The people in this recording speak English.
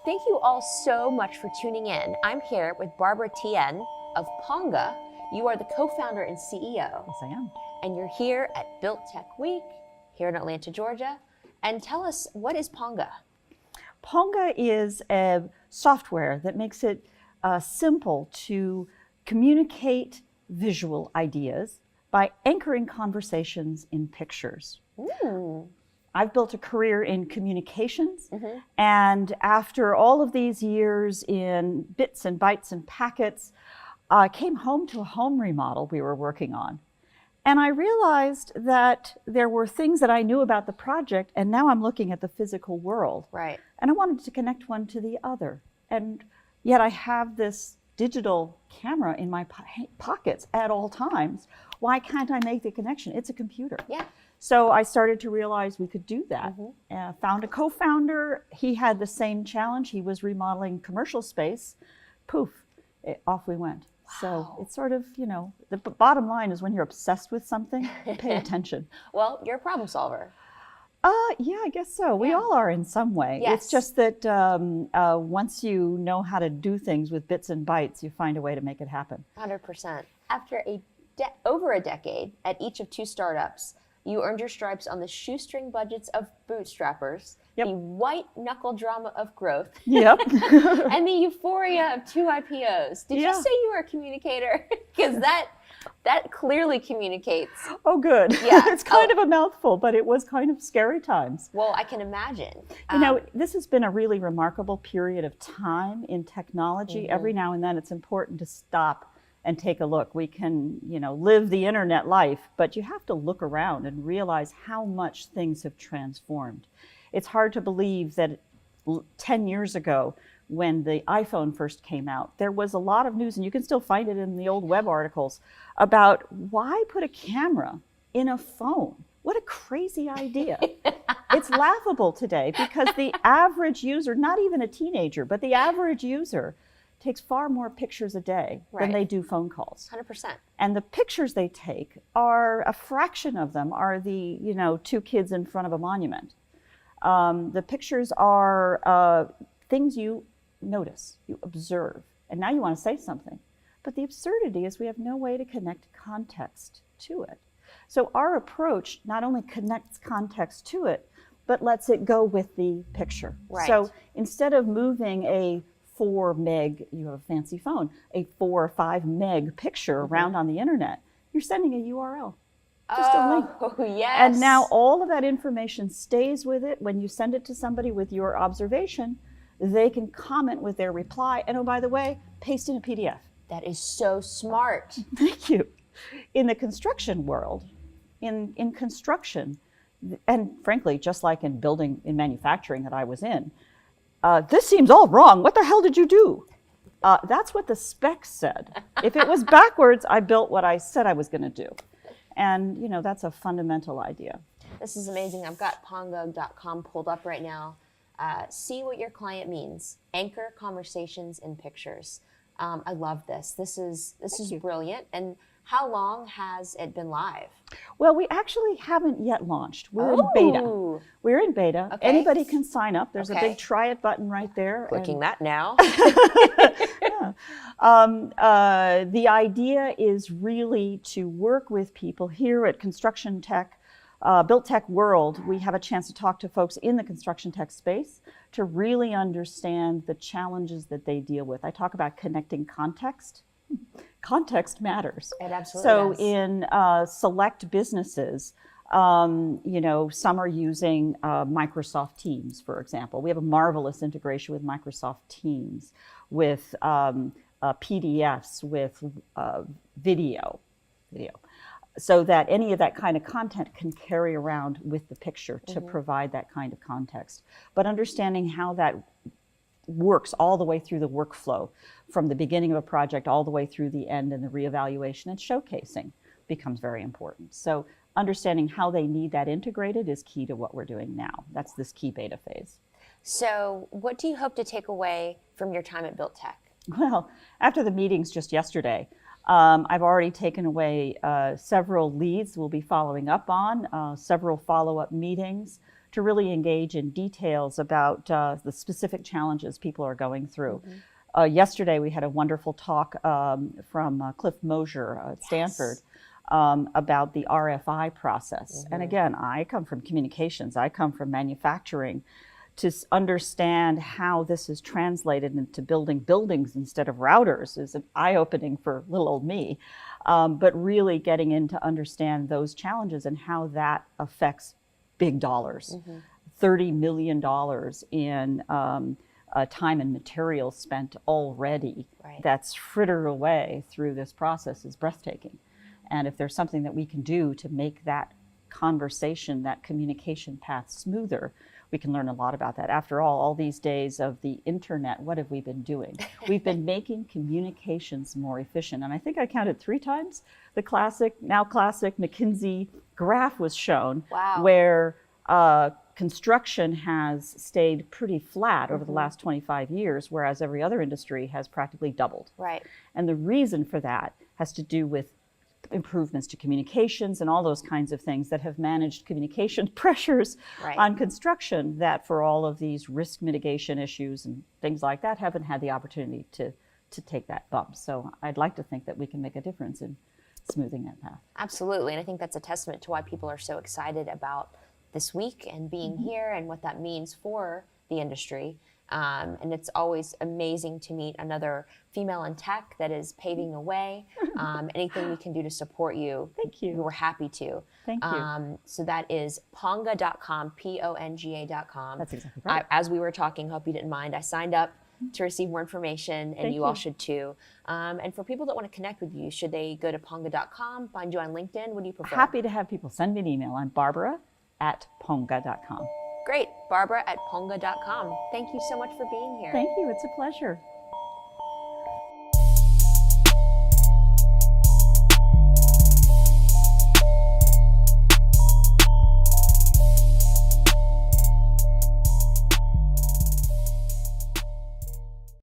Thank you all so much for tuning in. I'm here with Barbara Tien of Ponga. You are the co-founder and CEO. Yes, I am. And you're here at Built Tech Week here in Atlanta, Georgia. And tell us, what is Ponga? Ponga is a software that makes it simple to communicate visual ideas by anchoring conversations in pictures. Ooh. I've built a career in communications, and after all of these years in bits and bytes and packets, I came home to a home remodel we were working on. And I realized that there were things that I knew about the project, and now I'm looking at the physical world. Right. And I wanted to connect one to the other. And yet I have this digital camera in my pockets at all times. Why can't I make the connection? It's a computer. Yeah. So I started to realize we could do that. Found a co-founder. He had the same challenge. He was remodeling commercial space. Poof, off we went. Wow. So it's sort of, you know, the bottom line is when you're obsessed with something, pay attention. Well, you're a problem solver. Yeah, I guess so. We all are in some way. Yes. It's just that once you know how to do things with bits and bytes, you find a way to make it happen. 100%. After over a decade at each of two startups, you earned your stripes on the shoestring budgets of bootstrappers, the white knuckle drama of growth, and the euphoria of two IPOs. Did you say you were a communicator? Because that clearly communicates. Oh, good. Yeah. It's kind of a mouthful, but it was kind of scary times. Well, I can imagine. You know, this has been a really remarkable period of time in technology. Every now and then it's important to stop and take a look. We can, you know, live the internet life, but you have to look around and realize how much things have transformed. It's hard to believe that 10 years ago, when the iPhone first came out, there was a lot of news, and you can still find it in the old web articles, about why put a camera in a phone? What a crazy idea. It's laughable today because the average user, not even a teenager, but the average user takes far more pictures a day than they do phone calls. 100%. And the pictures they take are, a fraction of them are the, you know, two kids in front of a monument. The pictures are things you notice, you observe, and now you want to say something. But the absurdity is we have no way to connect context to it. So our approach not only connects context to it, but lets it go with the picture. Right. So instead of moving a 4 meg, you have a fancy phone, a 4 or 5 meg picture around on the internet, you're sending a URL. Just a link. Oh, yes. And now all of that information stays with it. When you send it to somebody with your observation, they can comment with their reply. And oh, by the way, paste in a PDF. That is so smart. Thank you. In the construction world, in construction, and frankly, just like in building, in manufacturing that I was in, this seems all wrong. What the hell did you do? That's what the specs said. If it was backwards, I built what I said I was going to do. And, you know, that's a fundamental idea. This is amazing. I've got ponga.com pulled up right now. See what your client means. Anchor conversations in pictures. I love this. This is brilliant. And how long has it been live? Well, we actually haven't yet launched. We're in beta. We're in beta. Okay. Anybody can sign up. There's a big try it button right there. Clicking that now. The idea is really to work with people here at Construction Tech, Built Tech World. We have a chance to talk to folks in the construction tech space to really understand the challenges that they deal with. I talk about connecting context. Context matters. It absolutely does. does. In select businesses, you know, some are using Microsoft Teams, for example. We have a marvelous integration with Microsoft Teams, with PDFs, with video, so that any of that kind of content can carry around with the picture to provide that kind of context. But understanding how that works all the way through the workflow, from the beginning of a project all the way through the end and the reevaluation and showcasing becomes very important. So understanding how they need that integrated is key to what we're doing now. That's this key beta phase. So what do you hope to take away from your time at Built Tech? Well, after the meetings just yesterday, I've already taken away several leads we'll be following up on, several follow-up meetings to really engage in details about the specific challenges people are going through. Yesterday, we had a wonderful talk from Cliff Mosier at Stanford about the RFI process. And again, I come from communications, I come from manufacturing. To understand how this is translated into building buildings instead of routers is eye-opening for little old me. But really getting in to understand those challenges and how that affects big dollars. $30 million in time and materials spent already that's frittered away through this process is breathtaking. And if there's something that we can do to make that conversation, that communication path smoother, we can learn a lot about that. After all these days of the internet, what have we been doing? We've been making communications more efficient. And I think I counted 3 times the now classic McKinsey graph was shown, where construction has stayed pretty flat over the last 25 years, whereas every other industry has practically doubled. And the reason for that has to do with improvements to communications and all those kinds of things that have managed communication pressures on construction that for all of these risk mitigation issues and things like that haven't had the opportunity to take that bump. So I'd like to think that we can make a difference in smoothing that path. Absolutely, and I think that's a testament to why people are so excited about this week and being here and what that means for the industry. And it's always amazing to meet another female in tech that is paving the way. Anything we can do to support you, thank you. We're happy to. Thank you. So that is ponga.com, Ponga.com. That's exactly right. As we were talking, hope you didn't mind, I signed up to receive more information, and you all should too. And for people that want to connect with you, should they go to ponga.com, find you on LinkedIn? What do you prefer? Happy to have people send me an email. I'm Barbara@Ponga.com. Great. Barbara@Ponga.com. Thank you so much for being here. Thank you. It's a pleasure.